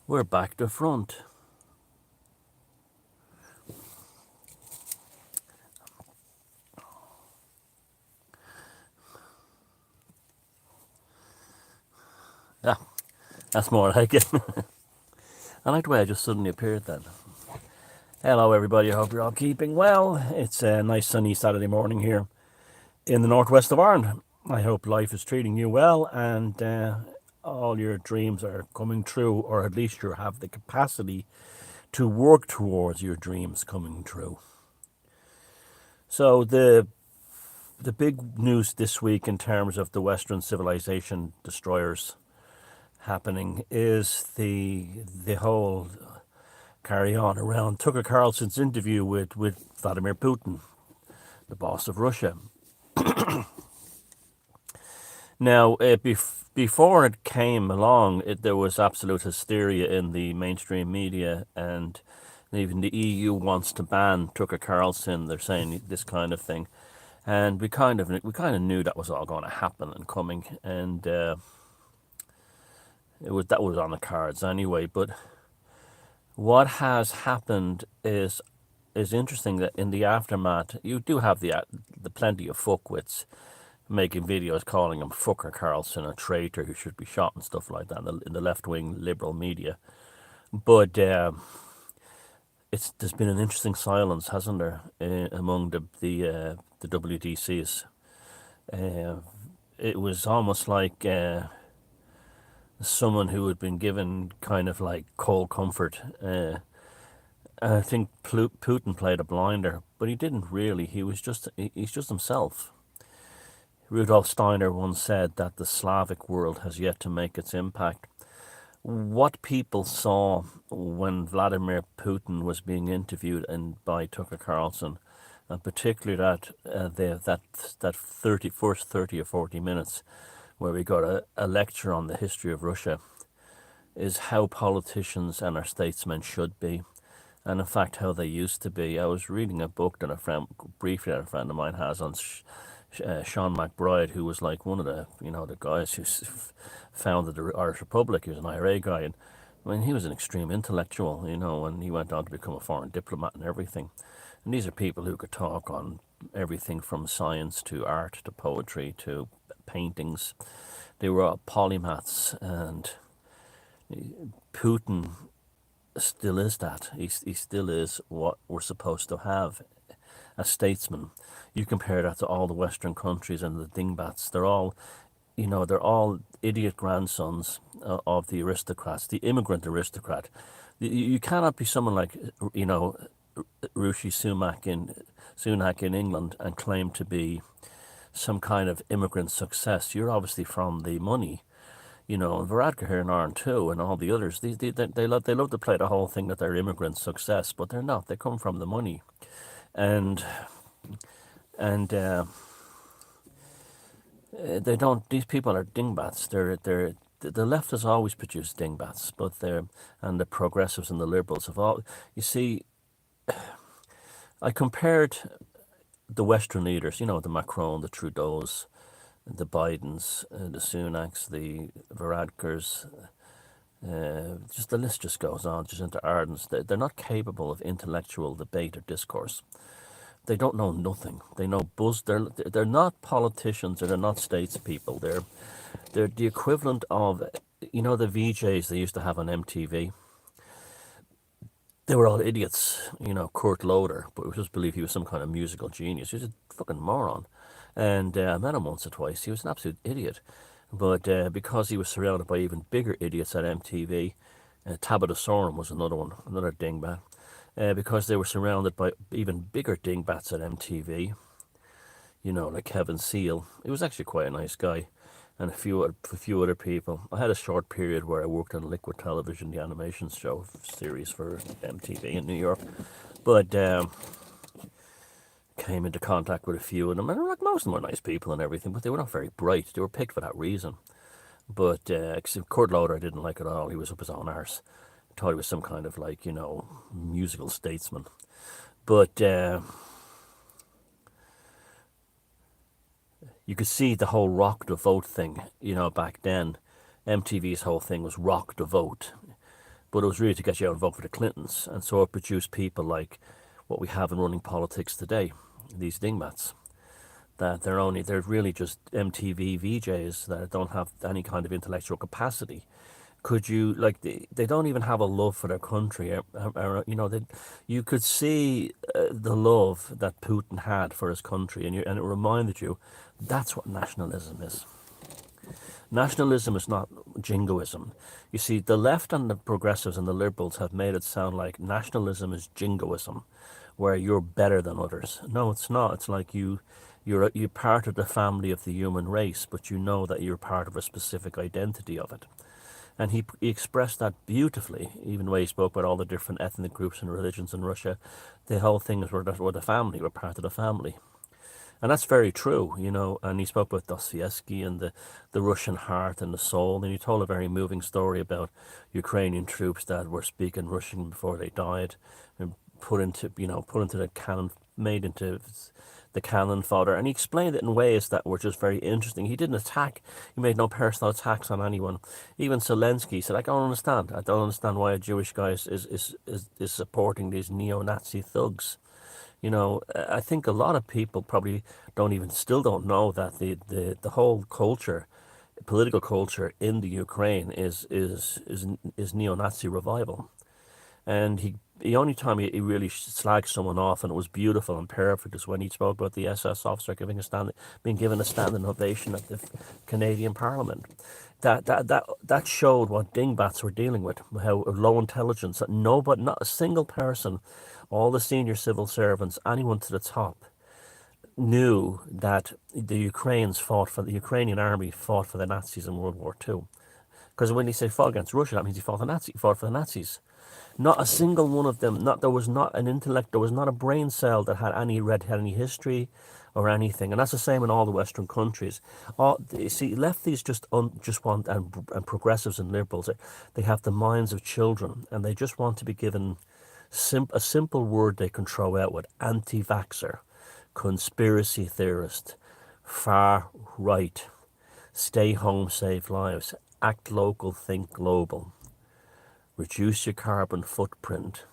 We're back to front. Yeah, that's more like it. I like the way I just suddenly appeared then. Hello, everybody. I hope you're all keeping well. It's a nice sunny Saturday morning here in the northwest of Ireland. I hope life is treating you well and all your dreams are coming true, or at least you have the capacity to work towards your dreams coming true. So the big news this week in terms of the Western civilization destroyers happening is the whole carry on around Tucker Carlson's interview with Vladimir Putin, the boss of Russia. Now, before it came along, there was absolute hysteria in the mainstream media, and even the EU wants to ban Tucker Carlson. They're saying this kind of thing, and we kind of knew that was all going to happen and coming, and that was on the cards anyway. But what has happened is interesting that in the aftermath, you do have the plenty of fuckwits making videos calling him Fucker Carlson a traitor who should be shot and stuff like that in the left wing liberal media. But there's been an interesting silence, hasn't there, among the WDCs. It was almost like someone who had been given kind of like cold comfort. I think Putin played a blinder, but he didn't really. He's just himself. Rudolf Steiner once said that the Slavic world has yet to make its impact. What people saw when Vladimir Putin was being interviewed by Tucker Carlson, and particularly that first 30 or 40 minutes where we got a lecture on the history of Russia, is how politicians and our statesmen should be, and in fact how they used to be. I was reading a book that a friend of mine has on Sean McBride, who was like one of the guys who founded the Irish Republic. He was an IRA guy, and I mean he was an extreme intellectual, and he went on to become a foreign diplomat and everything. And these are people who could talk on everything from science to art to poetry to paintings. They were all polymaths, and Putin still is that. He still is what we're supposed to have as statesmen. You compare that to all the Western countries and the dingbats. They're all idiot grandsons of the aristocrats, the immigrant aristocrat. You cannot be someone like Rishi Sunak in England and claim to be some kind of immigrant success. You're obviously from the money. And Varadkar here in Ireland too, and all the others. They love to play the whole thing that they're immigrant success, but they're not. They come from the money, and they don't. These people are dingbats. They're the left has always produced dingbats, and the progressives and the liberals have all. You see, I compared the Western leaders. The Macron, the Trudeaus, the Bidens, the Sunaks, the Varadkars. Just the list just goes on, just into ardents. They're not capable of intellectual debate or discourse. They don't know nothing. They know buzz. They're not politicians, or they're not statespeople. They're the equivalent of the VJs they used to have on MTV. They were all idiots. Kurt Loder, but we just believe he was some kind of musical genius. He was a fucking moron. And I met him once or twice. He was an absolute idiot. But because he was surrounded by even bigger idiots at MTV, Tabitha Soren was another dingbat. Because they were surrounded by even bigger dingbats at MTV, like Kevin Seal. He was actually quite a nice guy, and a few other people. I had a short period where I worked on Liquid Television, the animation show series for MTV in New York, but came into contact with a few of them, and most of them were nice people and everything, but they were not very bright. They were picked for that reason. But Kurt Loder I didn't like at all. He was up his own arse. I thought he was some kind of musical statesman. But you could see the whole rock the vote thing, back then. MTV's whole thing was rock the vote. but it was really to get you out and vote for the Clintons. And so it produced people like what we have in running politics today, these dingbats, that they're really just MTV VJs that don't have any kind of intellectual capacity. Could you, like, they don't even have a love for their country, you could see the love that Putin had for his country, and it reminded you that's what nationalism is. Nationalism is not jingoism. You see, the left and the progressives and the liberals have made it sound like nationalism is jingoism, where you're better than others. No, it's not. It's like you're part of the family of the human race, but you know that you're part of a specific identity of it. And he expressed that beautifully, even the way he spoke about all the different ethnic groups and religions in Russia. The whole thing is we're the family, we're part of the family. And that's very true, and he spoke about Dostoevsky and the Russian heart and the soul, and he told a very moving story about Ukrainian troops that were speaking Russian before they died, and put into the cannon, made into the cannon fodder, and he explained it in ways that were just very interesting. He didn't attack, he made no personal attacks on anyone. Even Zelensky said, I don't understand why a Jewish guy is supporting these neo-Nazi thugs. I think a lot of people probably still don't know that the whole culture, political culture in the Ukraine is neo-Nazi revival. And the only time he really slagged someone off, and it was beautiful and perfect, is when he spoke about the SS officer being given a standing ovation at the Canadian Parliament. That showed what dingbats were dealing with, how low intelligence, that not a single person, all the senior civil servants, anyone to the top, knew that the Ukrainian army fought for the Nazis in World War II. Because when they say fought against Russia, that means he fought for the Nazis. Not a single one of them. There was not an intellect. There was not a brain cell that had any history or anything. And that's the same in all the Western countries. Lefties just want, and progressives and liberals, they have the minds of children, and they just want to be given a simple word they can throw out with: anti-vaxxer, conspiracy theorist, far right, stay home, save lives, act local, think global, reduce your carbon footprint,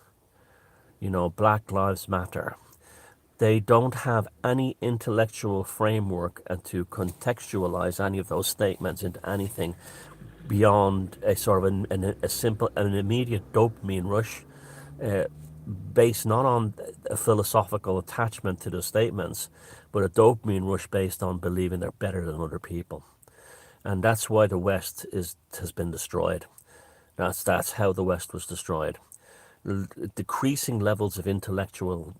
Black Lives Matter. They don't have any intellectual framework and to contextualize any of those statements into anything beyond a sort of an immediate dopamine rush, based not on a philosophical attachment to the statements, but a dopamine rush based on believing they're better than other people. And that's why the West has been destroyed. That's how the West was destroyed. Decreasing levels of intellectual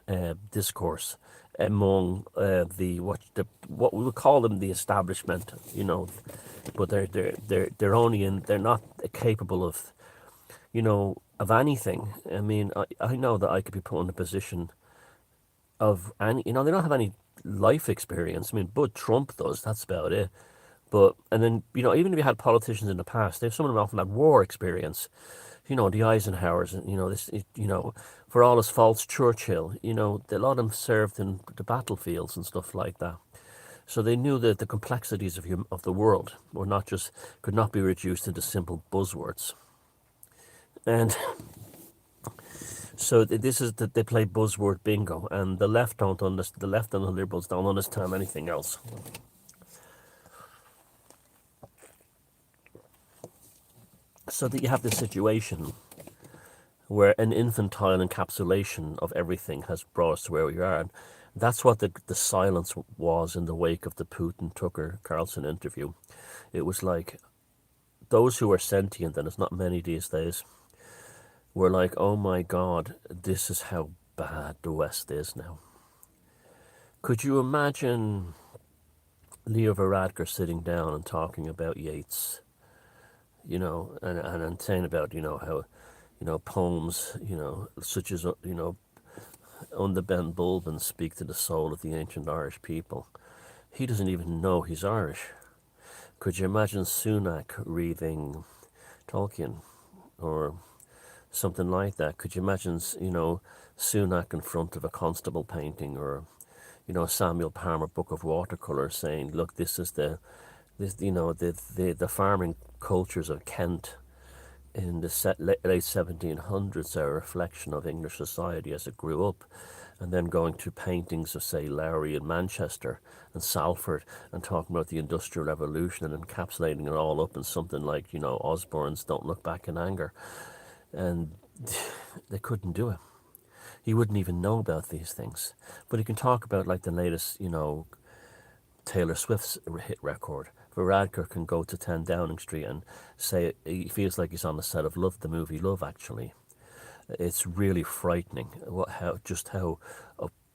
discourse among what we would call them the establishment, but they're not capable of anything. I mean, I know that I could be put in a position of any, they don't have any life experience. I mean, Bud Trump does. That's about it. And then, even if you had politicians in the past, some of them often had war experience. The Eisenhowers, and, for all his faults, Churchill, a lot of them served in the battlefields and stuff like that. So they knew that the complexities of the world could not be reduced into simple buzzwords. And so this is that they play buzzword bingo, and the left and the liberals don't understand anything else. So that you have this situation where an infantile encapsulation of everything has brought us to where we are. And that's what the silence was in the wake of the Putin-Tucker Carlson interview. It was like those who are sentient, and it's not many these days, were like, oh my God, this is how bad the West is now. Could you imagine Leo Varadkar sitting down and talking about Yeats? And saying about, how, poems, such as, Underbend Bulbin speak to the soul of the ancient Irish people. He doesn't even know he's Irish. Could you imagine Sunak reading Tolkien or something like that? Could you imagine, Sunak in front of a Constable painting, or, Samuel Palmer Book of Watercolour, saying, look, this is the farming cultures of Kent in the late 1700s are a reflection of English society as it grew up, and then going to paintings of, say, Lowry in Manchester and Salford, and talking about the Industrial Revolution and encapsulating it all up in something like, Osborne's Don't Look Back in Anger. And they couldn't do it. He wouldn't even know about these things. But he can talk about, like, the latest, Taylor Swift's hit record. Varadkar can go to 10 Downing Street and say he feels like he's on the set of Love, the movie Love, actually. It's really frightening how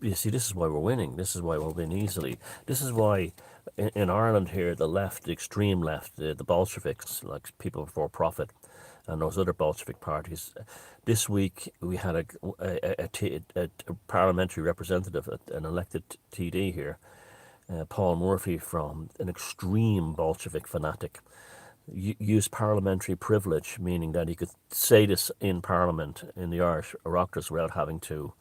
you see, this is why we're winning. This is why we'll win easily. This is why in Ireland here, the left, the extreme left, the Bolsheviks, like People Before Profit, and those other Bolshevik parties. This week we had a parliamentary representative, an elected TD here, Paul Murphy, from an extreme Bolshevik fanatic, used parliamentary privilege, meaning that he could say this in Parliament in the Irish Oireachtas without having to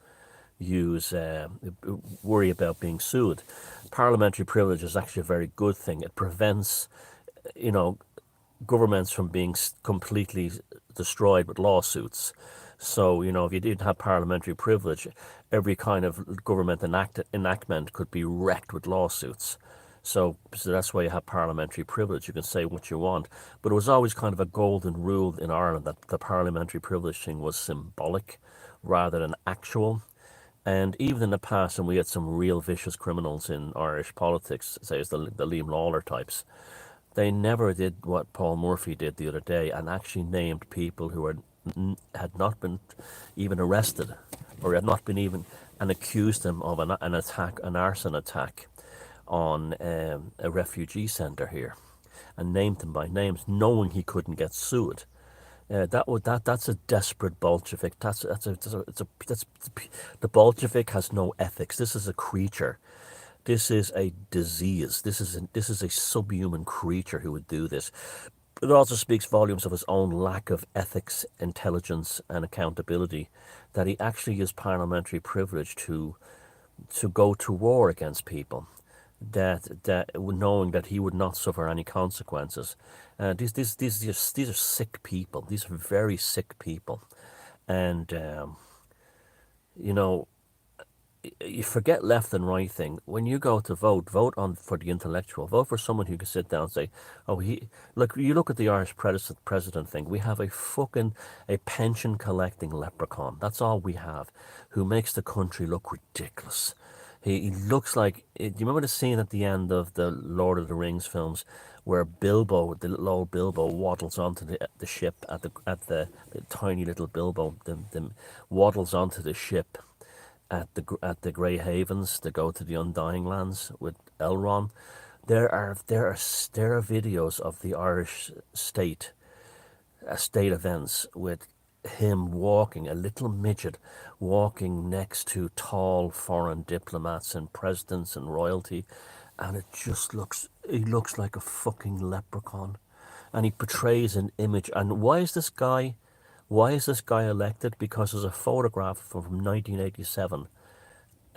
worry about being sued. Parliamentary privilege is actually a very good thing. It prevents, governments from being completely destroyed with lawsuits. So, if you didn't have parliamentary privilege, every kind of government enactment could be wrecked with lawsuits. So that's why you have parliamentary privilege. You can say what you want. But it was always kind of a golden rule in Ireland that the parliamentary privilege thing was symbolic rather than actual. And even in the past, when we had some real vicious criminals in Irish politics, say it's the Liam Lawler types, they never did what Paul Murphy did the other day and actually named people who had not been even arrested, or had not been even, and accused them of an attack, an arson attack on a refugee centre here, and named them by names, knowing he couldn't get sued. That's a desperate Bolshevik. The Bolshevik has no ethics. This is a creature. This is a disease. This is a subhuman creature who would do this. It also speaks volumes of his own lack of ethics, intelligence, and accountability, that he actually used parliamentary privilege to go to war against people, that knowing that he would not suffer any consequences. These are sick people. These are very sick people, and you forget left and right thing. When you go to vote for the intellectual. Vote for someone who can sit down and say, "Oh, look." You look at the Irish president thing. We have a pension collecting leprechaun. That's all we have, who makes the country look ridiculous. He looks like. Do you remember the scene at the end of the Lord of the Rings films, where Bilbo, the little old Bilbo, waddles onto the ship at the tiny little Bilbo, waddles onto the ship at the Grey Havens to go to the Undying Lands with Elrond. There are videos of the Irish state events with him walking, a little midget walking next to tall foreign diplomats and presidents and royalty, and he looks like a fucking leprechaun, and he portrays an image. And why is this guy elected? Because there's a photograph from 1987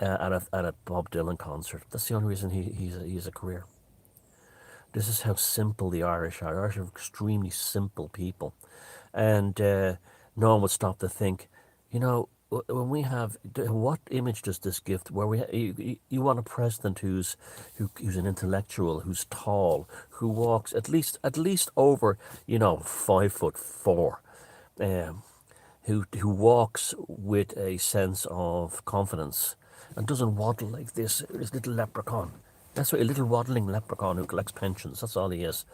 at a Bob Dylan concert. That's the only reason he's a career. This is how simple the Irish are. The Irish are extremely simple people, and no one would stop to think, when we have, what image does this give? You want a president who's an intellectual, who's tall, who walks at least over 5'4", who walks with a sense of confidence and doesn't waddle like this little leprechaun. That's what a little waddling leprechaun who collects pensions. That's all he is,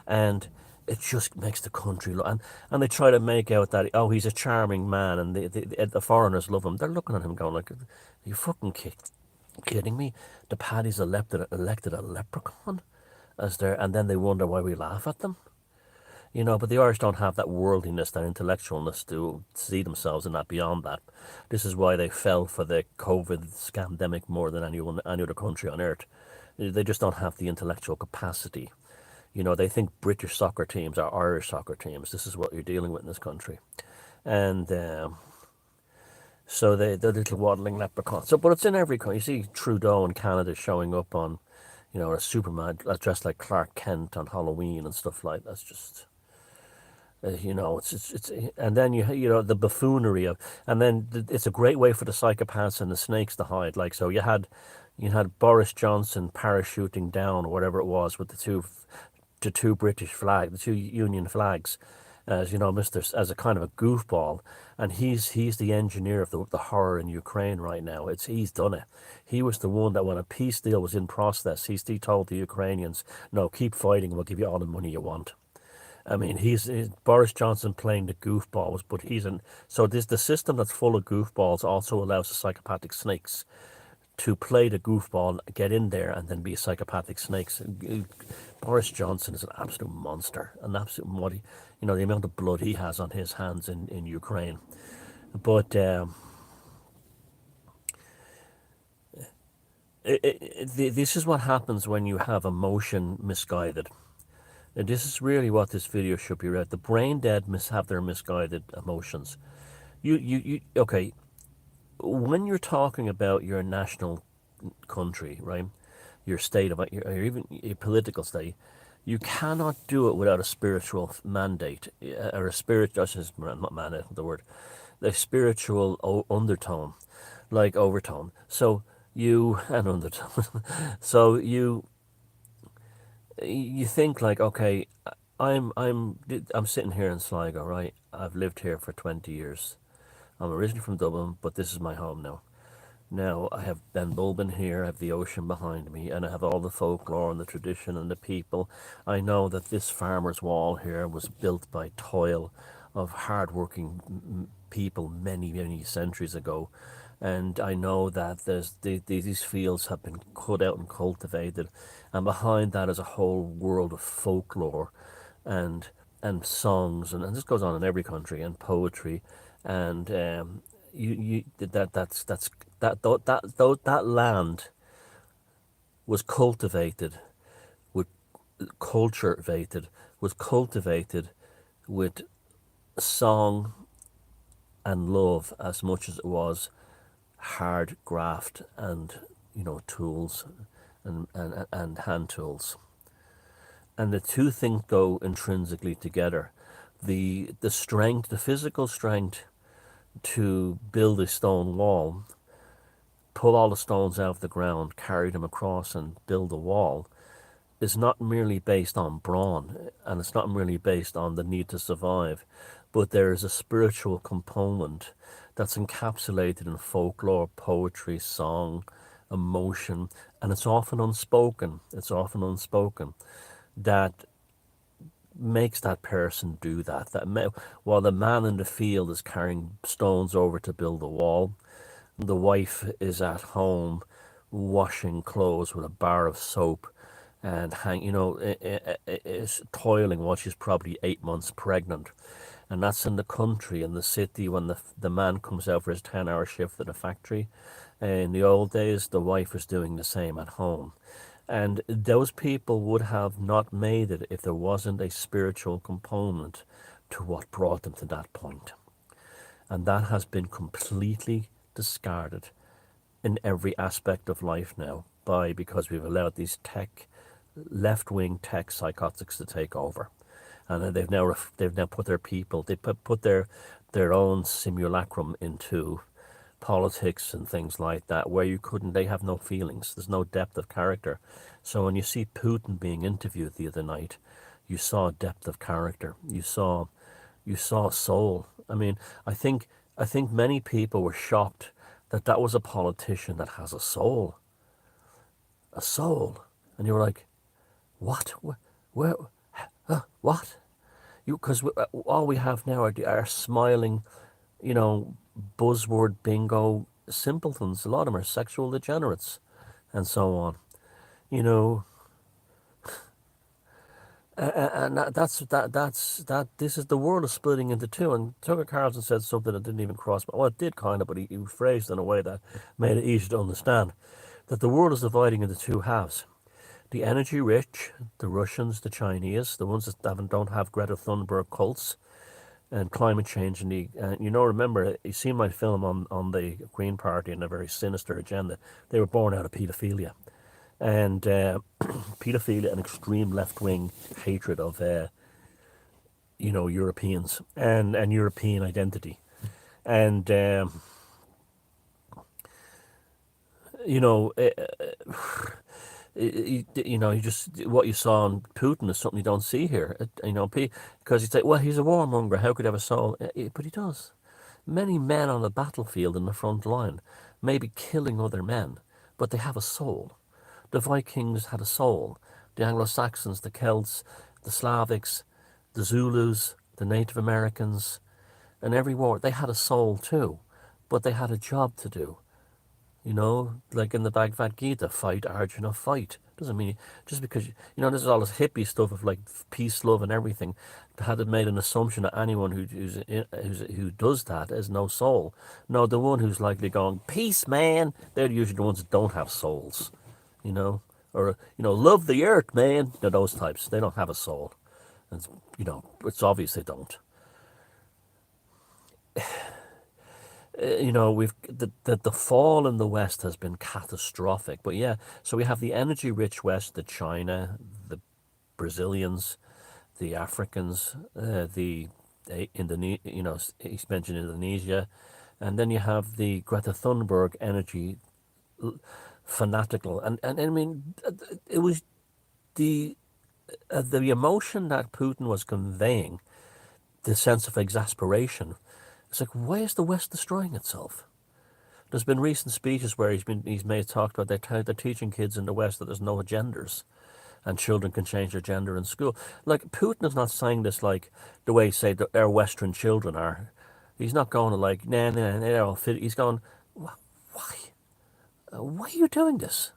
and it just makes the country look. And they try to make out that he's a charming man, and the foreigners love him. They're looking at him going like, "Are you fucking kidding me? The Paddies elected a leprechaun and then they wonder why we laugh at them." But the Irish don't have that worldliness, that intellectualness to see themselves in that, beyond that. This is why they fell for the COVID scandemic more than any other country on earth. They just don't have the intellectual capacity. They think British soccer teams are Irish soccer teams. This is what you're dealing with in this country. And so the little waddling leprechaun. But it's in every country. You see Trudeau in Canada showing up on, a Superman dressed like Clark Kent on Halloween and stuff like that. That's just... You know, and then you know the buffoonery of, and then it's a great way for the psychopaths and the snakes to hide. Like so, you had Boris Johnson parachuting down or whatever it was with the two British flag, the two Union flags, as you know, as a kind of a goofball, and he's the engineer of the horror in Ukraine right now. He's done it. He was the one that when a peace deal was in process, he told the Ukrainians, "No, keep fighting. We'll give you all the money you want." I mean, he's Boris Johnson playing the goofballs, but so this the system that's full of goofballs also allows the psychopathic snakes to play the goofball, get in there, and then be psychopathic snakes. Boris Johnson is an absolute monster, an absolute you know, the amount of blood he has on his hands in Ukraine. But this is what happens when you have emotion misguided. And this is really what this video should be read. The brain dead have their misguided emotions. Okay, when you're talking about your national country, right, your state or even your political state, you cannot do it without a spiritual mandate or a spirit. That's just not mandate, the word, the spiritual undertone, like overtone. So you and undertone. So you think like, okay, I'm sitting here in Sligo, right? I've lived here for 20 years. I'm originally from Dublin, but this is my home now. Now I have Ben Bulbin here, I have the ocean behind me, and I have all the folklore and the tradition and the people. I know that this farmer's wall here was built by toil of hard-working people many centuries ago. And I know that these fields have been cut out and cultivated, and behind that is a whole world of folklore and songs, and this goes on in every country, and poetry, and that land was cultivated with cultivated with song and love as much as it was hard graft and, you know, tools and hand tools. And the two things go intrinsically together. The strength, the physical strength to build a stone wall, pull all the stones out of the ground, carry them across and build a wall, is not merely based on brawn, and it's not merely based on the need to survive, but there is a spiritual component that's encapsulated in folklore, poetry, song, emotion, and it's often unspoken. That makes that person do that. While the man in the field is carrying stones over to build a wall, the wife is at home washing clothes with a bar of soap and is toiling while she's probably 8 months pregnant. And that's in the country. In the city, when the man comes out for his 10-hour shift at a factory, in the old days, the wife was doing the same at home. And those people would have not made it if there wasn't a spiritual component to what brought them to that point. And that has been completely discarded in every aspect of life now because we've allowed these left-wing tech psychotics to take over. And they've now put their people, they put their own simulacrum into politics and things like that, where they have no feelings, there's no depth of character. So when you see Putin being interviewed the other night, you saw depth of character, you saw soul. I mean, I think many people were shocked that was a politician that has a soul, and you were like, what? Where? What? Because all we have now are smiling, you know, buzzword bingo simpletons. A lot of them are sexual degenerates, and so on. You know, and this is the world is splitting into two. And Tucker Carlson said something that didn't even cross, well, it did kind of, but he phrased it in a way that made it easy to understand that the world is dividing into two halves. The energy rich, the Russians, the Chinese, the ones that don't have Greta Thunberg cults and climate change. And remember, you see my film on the Green Party and a very sinister agenda. They were born out of paedophilia. And paedophilia and extreme left-wing hatred of Europeans and European identity. And, you know, you just what you saw in Putin is something you don't see here. Because you say, well, he's a warmonger. How could he have a soul? But he does. Many men on the battlefield in the front line may be killing other men, but they have a soul. The Vikings had a soul. The Anglo-Saxons, the Celts, the Slavics, the Zulus, the Native Americans, and every war, they had a soul too, but they had a job to do. Like in the Bhagavad Gita, fight, Arjuna, fight. Doesn't mean just because this is all this hippie stuff of like peace, love, and everything. Had it made an assumption that anyone who does that has no soul. No, the one who's likely going peace, man. They're usually the ones that don't have souls, or love the earth, man. They're those types. They don't have a soul, and it's obvious they don't. We've the fall in the West has been catastrophic. But yeah, so we have the energy-rich West, the China, the Brazilians, the Africans, the Indonesia. He's mentioned Indonesia, and then you have the Greta Thunberg energy fanatical, and I mean, it was the emotion that Putin was conveying, the sense of exasperation. It's like, why is the West destroying itself? There's been recent speeches where he's made talked about they're teaching kids in the West that there's no genders, and children can change their gender in school. Like, Putin is not saying this like the way, say, our Western children are. He's not going to like, nah, they're all fit. He's going, why? Why are you doing this?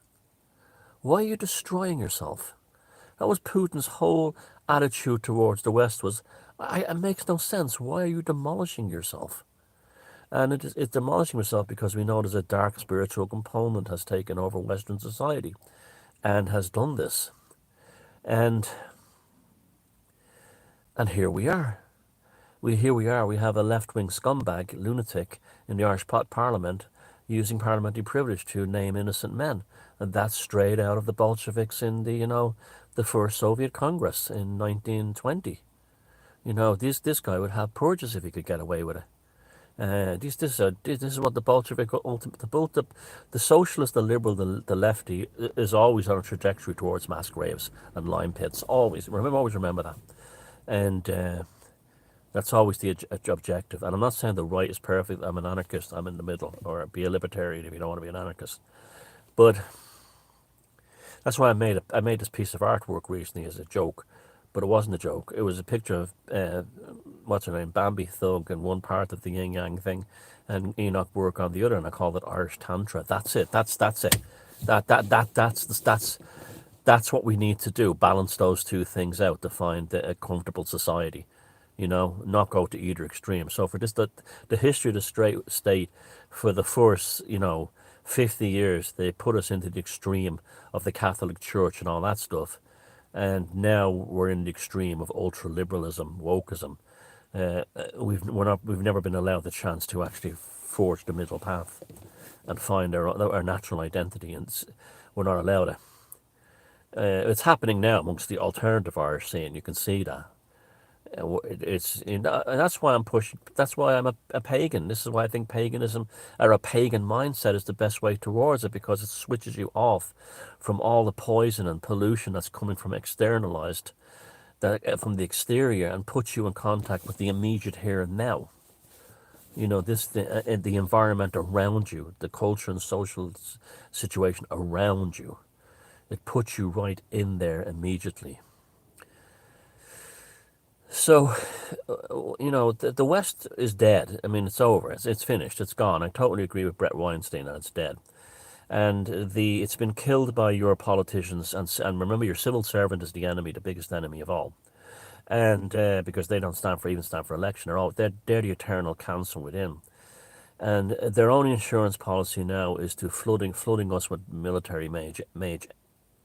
Why are you destroying yourself? That was Putin's whole attitude towards the West was, it makes no sense. Why are you demolishing yourself? And it's demolishing itself because we know there's a dark spiritual component has taken over Western society and has done this. And here we are. We have a left-wing scumbag, lunatic, in the Irish Parliament using parliamentary privilege to name innocent men. And that's straight out of the Bolsheviks in the first Soviet Congress in 1920. This guy would have purges if he could get away with it. This is what the Bolshevik the socialist, the liberal, the lefty is always on a trajectory towards mass graves and lime pits. Always remember that, and that's always the objective. And I'm not saying the right is perfect. I'm an anarchist. I'm in the middle, or be a libertarian if you don't want to be an anarchist. But that's why I made this piece of artwork recently as a joke. But it wasn't a joke. It was a picture of what's her name, Bambi Thug, in one part of the yin yang thing, and Enoch Work on the other, and I called it Irish Tantra. That's it. That's it. That's what we need to do. Balance those two things out to find a comfortable society. Not go to either extreme. So for this, the history of the state, for the first 50 years, they put us into the extreme of the Catholic Church and all that stuff. And now we're in the extreme of ultra-liberalism, wokeism. We've never been allowed the chance to actually forge the middle path and find our natural identity, and we're not allowed it. It's happening now amongst the alternative Irish scene. You can see that. And that's why I'm pushing. That's why I'm a pagan. This is why I think paganism, or a pagan mindset, is the best way towards it, because it switches you off from all the poison and pollution that's coming from externalized, from the exterior, and puts you in contact with the immediate here and now. The environment around you, the culture and social situation around you, it puts you right in there immediately. So, the West is dead. I mean, it's over. It's finished. It's gone. I totally agree with Brett Weinstein that it's dead. And it's been killed by your politicians. And remember, your civil servant is the enemy, the biggest enemy of all. And because they don't stand for election, they're the eternal cancer within. And their only insurance policy now is to flooding us with military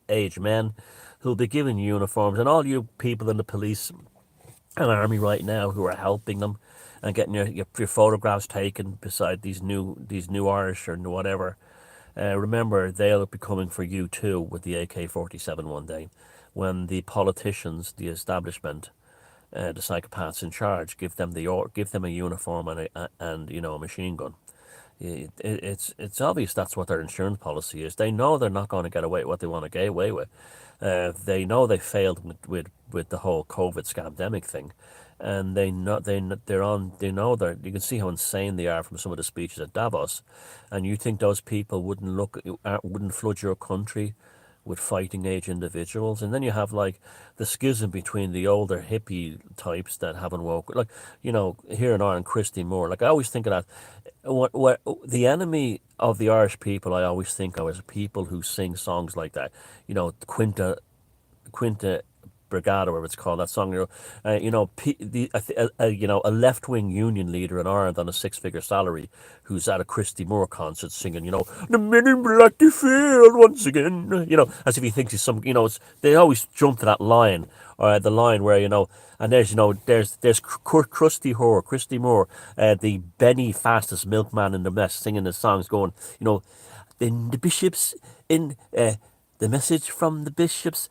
age men who'll be given uniforms. And all you people in the police and army right now who are helping them and getting your photographs taken beside these new Irish or whatever, remember, they'll be coming for you too with the AK-47 one day, when the politicians, the establishment, the psychopaths in charge give them give them a uniform and a machine gun. It's obvious that's what their insurance policy is. They know they're not going to get away with what they want to get away with. They know they failed with the whole COVID scamdemic thing, and they know that you can see how insane they are from some of the speeches at Davos, and you think those people wouldn't flood your country with fighting age individuals, and then you have like the schism between the older hippie types that haven't woke, like here in Ireland, Christy Moore. Like I always think of that. What the enemy of the Irish people, I always think of as people who sing songs like that. Quinta Brigada, whatever it's called, that song. A left wing union leader in Ireland on a six-figure salary, who's at a Christy Moore concert singing, the men in black they failed once again. As if he thinks he's some. They always jump to that line, or the line where and there's Christy Moore, the Benny fastest milkman in the mess, singing his songs, going, in the bishops in the message from the bishops.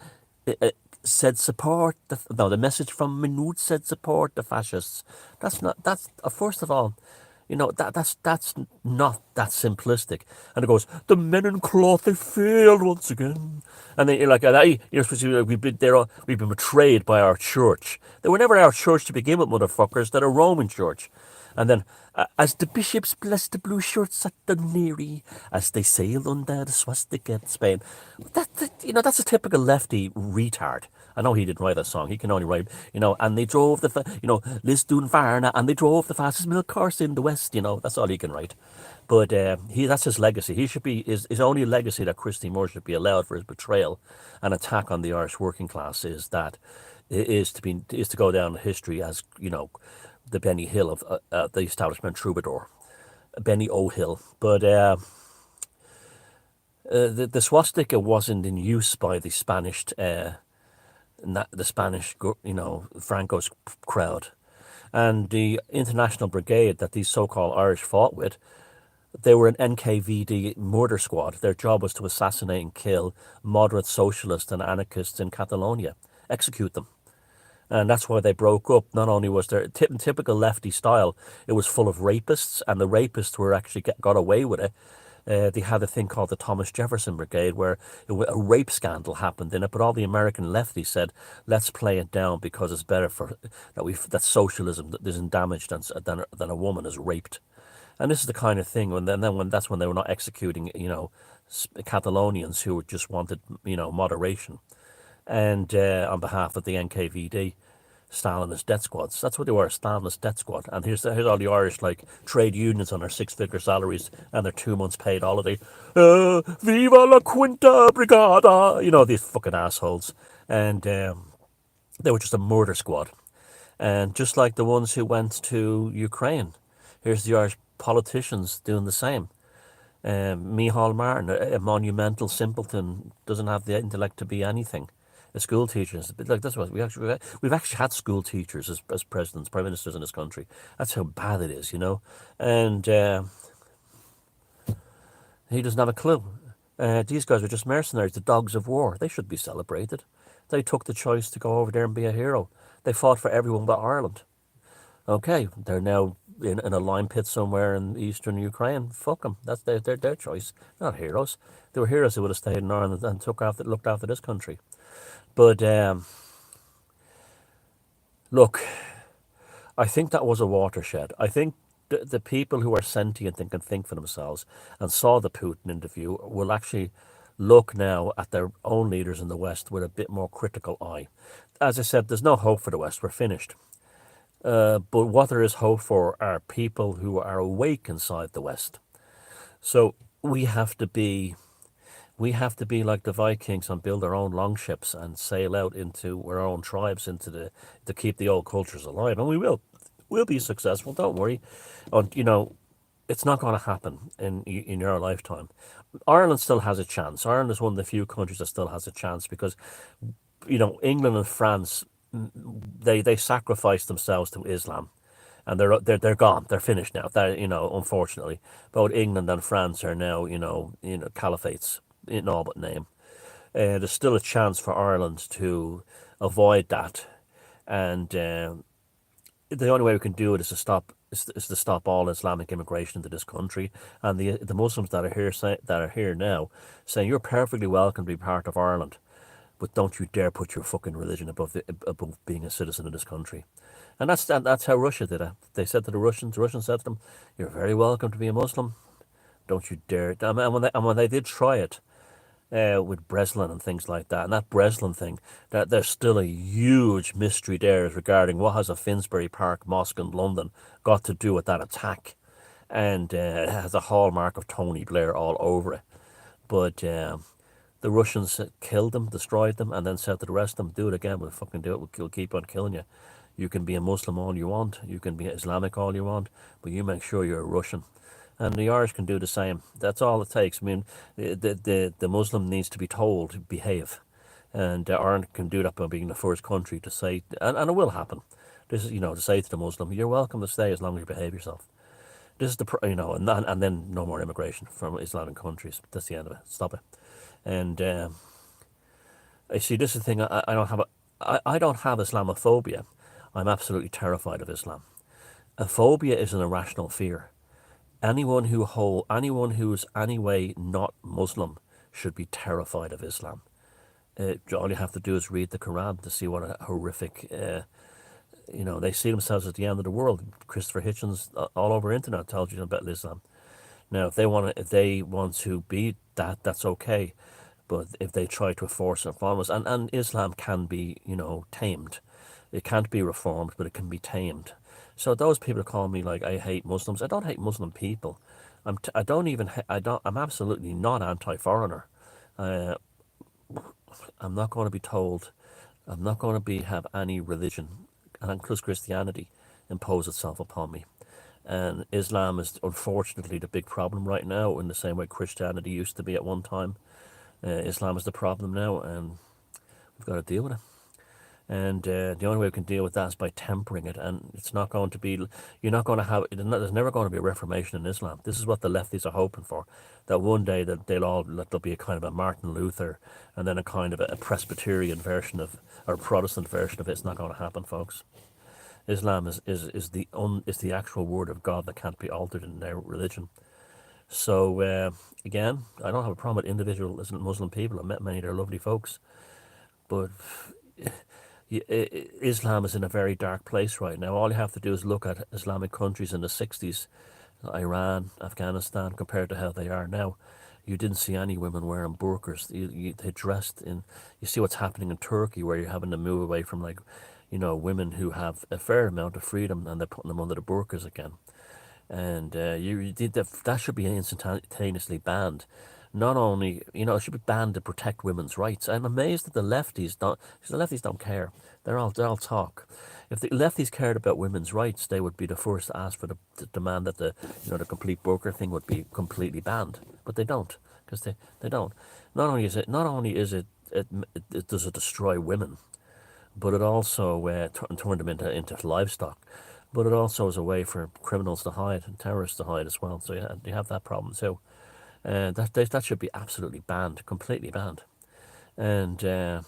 Said support the message from Minute said support the fascists. That's first of all, that's not that simplistic. And it goes, the men in cloth they failed once again, and then you're like, we've been betrayed by our church. They were never our church to begin with, motherfuckers. They're a Roman church. And then, as the bishops blessed the blue shirts at the Neri, as they sailed under the swastika in Spain. That's a typical lefty retard. I know he didn't write that song. He can only write, and they drove Lisdoon Varna, and they drove the fastest milk cars in the West. That's all he can write. But that's his legacy. He should be his only legacy that Christy Moore should be allowed for his betrayal and attack on the Irish working class is to go down in history as the Benny Hill of the establishment troubadour, Benny O'Hill. But the swastika wasn't in use by the Spanish, Franco's crowd, and the international brigade that these so-called Irish fought with. They were an NKVD murder squad. Their job was to assassinate and kill moderate socialists and anarchists in Catalonia, execute them. And that's why they broke up. Not only was there typical lefty style, it was full of rapists, and the rapists were actually got away with it. They had a thing called the Thomas Jefferson Brigade, where a rape scandal happened in it, but all the American lefties said, let's play it down because it's better that socialism isn't damaged than a woman is raped. And this is the kind of thing when that's when they were not executing Catalonians who just wanted moderation, and on behalf of the NKVD, Stalinist death squads. That's what they were, a Stalinist death squad. And here's all the Irish trade unions on their six-figure salaries and their 2 months paid holiday. Viva la Quinta Brigada! These fucking assholes. And they were just a murder squad. And just like the ones who went to Ukraine, here's the Irish politicians doing the same. Micheál Martin, a monumental simpleton, doesn't have the intellect to be anything. A school teacher, that's what we've actually had school teachers as presidents, prime ministers in this country. That's how bad it is, And he doesn't have a clue. These guys are just mercenaries, the dogs of war. They should be celebrated. They took the choice to go over there and be a hero. They fought for everyone but Ireland. Okay, they're now in a lime pit somewhere in eastern Ukraine. Fuck them. That's their choice. They're not heroes. They were heroes who would have stayed in Ireland and looked after this country. But look, I think that was a watershed. I think the people who are sentient and can think for themselves and saw the Putin interview will actually look now at their own leaders in the West with a bit more critical eye. As I said, there's no hope for the West. We're finished. But what there is hope for are people who are awake inside the West. So we have to be like the Vikings and build our own longships and sail out into our own tribes to keep the old cultures alive. And we will. We'll be successful, don't worry. And, it's not going to happen in your lifetime. Ireland still has a chance. Ireland is one of the few countries that still has a chance because, England and France, they sacrificed themselves to Islam, and they're gone. They're finished now. Unfortunately, both England and France are now caliphates in all but name. There's still a chance for Ireland to avoid that And the only way we can do it is to stop all Islamic immigration into this country, and the Muslims that are here now saying you're perfectly welcome to be part of Ireland, but don't you dare put your fucking religion above being a citizen of this country. And that's how Russia did it. They said to the Russians said to them, "You're very welcome to be a Muslim. Don't you dare." And when they did try it, with Breslin and things like that. And that Breslin thing, that there's still a huge mystery there regarding what has a Finsbury Park mosque in London got to do with that attack. And it has a hallmark of Tony Blair all over it. But the Russians killed them, destroyed them, and then said to the rest of them, do it again, we'll fucking do it, we'll keep on killing you. You can be a Muslim all you want, you can be Islamic all you want, but you make sure you're a Russian. And the Irish can do the same. That's all it takes. I mean, the Muslim needs to be told to behave, and Ireland can do that by being the first country to say, and it will happen. This is, to say to the Muslim, you're welcome to stay as long as you behave yourself. This is and then no more immigration from Islamic countries. That's the end of it. Stop it. And I see. This is the thing. I don't have I don't have Islamophobia. I'm absolutely terrified of Islam. A phobia is an irrational fear. Anyone who's anyway not Muslim should be terrified of Islam. All you have to do is read the Quran to see what a horrific, they see themselves as the end of the world. Christopher Hitchens all over internet tells you about Islam. Now, if they want to be that, that's okay. But if they try to force it upon us, and Islam can be, tamed. It can't be reformed, but it can be tamed. So those people call me like I hate Muslims. I don't hate Muslim people. I'm absolutely not anti-foreigner. I'm not going to be told. I'm not going to have any religion, and includes Christianity, impose itself upon me. And Islam is unfortunately the big problem right now, in the same way Christianity used to be at one time. Islam is the problem now, and we've got to deal with it. And the only way we can deal with that is by tempering it. And it's not going to be, you're not going to have, there's never going to be a reformation in Islam. This is what the lefties are hoping for. That one day that there'll be a kind of a Martin Luther and then a kind of a Presbyterian version of, or Protestant version of it. It's not going to happen, folks. Islam is the actual word of God that can't be altered in their religion. So, again, I don't have a problem with individual Muslim people. I've met many of their lovely folks. But Islam is in a very dark place right now. All you have to do is look at Islamic countries in the 60s, Iran, Afghanistan, compared to how they are now. You didn't see any women wearing burqas. They dressed in. You see what's happening in Turkey, where you're having to move away from women who have a fair amount of freedom, and they're putting them under the burqas again. And you did that should be instantaneously banned. Not only, it should be banned to protect women's rights. I'm amazed that the lefties don't, because the lefties don't care. They're all talk. If the lefties cared about women's rights, they would be the first to ask for the demand that the complete burqa thing would be completely banned. But they don't, because they don't. Not only is it does it destroy women, but it also turn them into livestock. But it also is a way for criminals to hide and terrorists to hide as well. So you have that problem too. That should be absolutely banned, completely banned. And go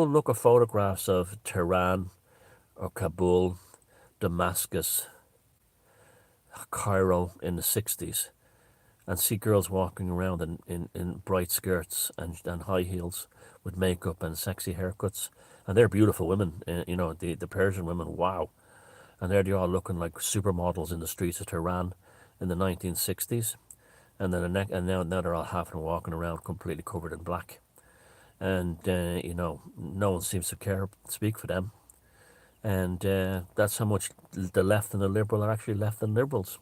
look at photographs of Tehran or Kabul, Damascus, Cairo in the 60s, and see girls walking around in bright skirts and high heels with makeup and sexy haircuts. And they're beautiful women, the Persian women, wow. And they're all looking like supermodels in the streets of Tehran in the 1960s. And then now they're all half and walking around completely covered in black. And, no one seems to speak for them. And that's how much the left and the liberal are actually left and liberals.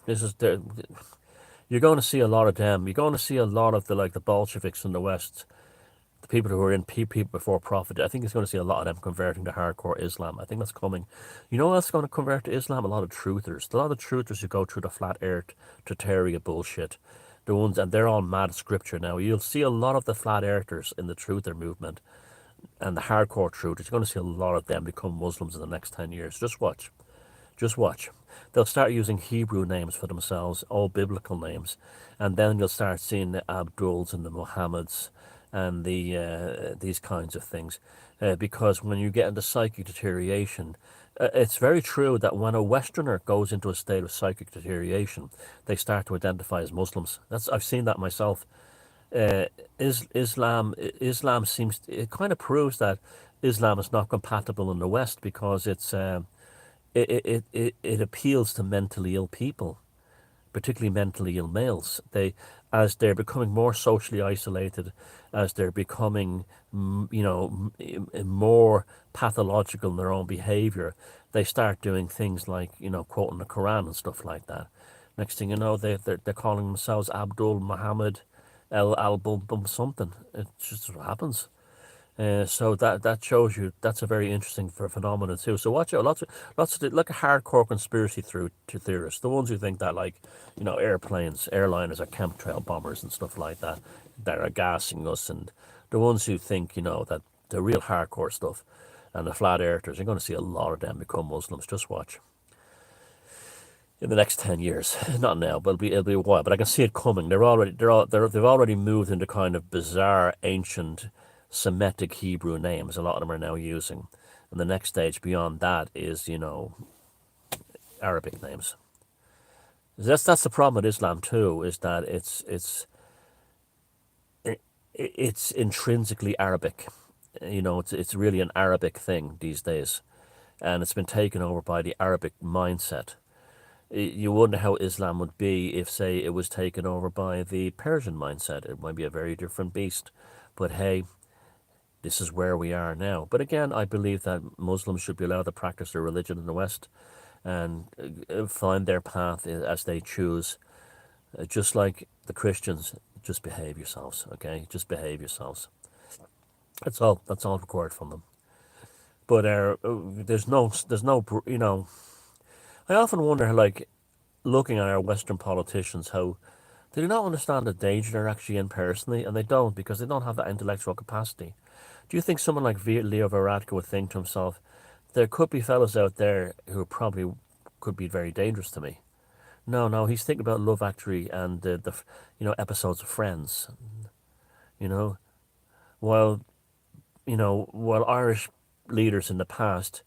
You're going to see a lot of them. You're going to see a lot of the Bolsheviks in the West, the people who were in people before profit. I think it's going to see a lot of them converting to hardcore Islam. I think that's coming. You know what's going to convert to Islam? A lot of truthers. A lot of truthers who go through the flat earth Tartaria bullshit. The ones, and they're all mad at scripture now. You'll see a lot of the flat earthers in the truther movement and the hardcore truthers. You're going to see a lot of them become Muslims in the next 10 years. Just watch. Just watch. They'll start using Hebrew names for themselves, all biblical names. And then you'll start seeing the Abduls and the Muhammads and these kinds of things, because when you get into psychic deterioration, it's very true that when a Westerner goes into a state of psychic deterioration, they start to identify as Muslims. I've seen that myself. uh, Islam seems, it kind of proves that Islam is not compatible in the West, because it appeals to mentally ill people, particularly mentally ill males. As they're becoming more socially isolated, as they're becoming, more pathological in their own behavior, they start doing things like, quoting the Quran and stuff like that. Next thing you know, they're calling themselves Abdul Muhammad Al Bum Bum something. It just happens. So that shows you that's a very interesting phenomenon too. So watch out, lots of like a hardcore conspiracy theorists, the ones who think that, like, airliners are chemtrail bombers and stuff like that are gassing us, and the ones who think, that the real hardcore stuff, and the flat earthers, you're going to see a lot of them become Muslims. Just watch. In the next 10 years, not now, but it'll be a while. But I can see it coming. They've already moved into kind of bizarre ancient Semitic Hebrew names. A lot of them are now using, and the next stage beyond that is, Arabic names. That's the problem with Islam too, is that it's intrinsically Arabic. It's really an Arabic thing these days, and it's been taken over by the Arabic mindset. You wonder how Islam would be if, say, it was taken over by the Persian mindset. It might be a very different beast. But hey, this is where we are now. But again, I believe that Muslims should be allowed to practice their religion in the West and find their path as they choose. Just like the Christians, just behave yourselves, okay? Just behave yourselves. That's all. That's all required from them. But there's no, I often wonder, like, looking at our Western politicians, how they do not understand the danger they're actually in personally, and they don't, because they don't have that intellectual capacity. Do you think someone like Leo Varadkar would think to himself, there could be fellas out there who probably could be very dangerous to me? No, no, he's thinking about Love Actually and the episodes of Friends. You know, while while Irish leaders in the past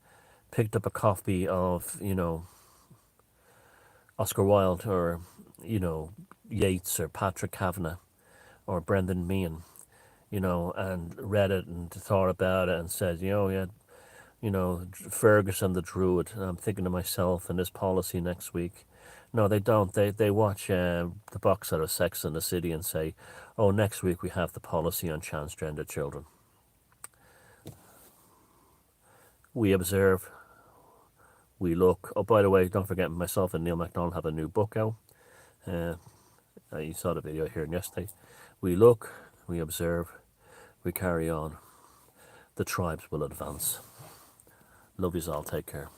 picked up a copy of Oscar Wilde, or Yeats, or Patrick Kavanagh, or Brendan Meehan, and read it and thought about it and said, yeah, Ferguson the Druid. And I'm thinking to myself, in this policy next week. No, they don't. They watch the box out of Sex and the City and say, oh, next week we have the policy on transgender children. We observe, we look. Oh, by the way, don't forget, myself and Neil MacDonald have a new book out. You saw the video here yesterday. We look, we observe, we carry on. The tribes will advance. Love yous all. Take care.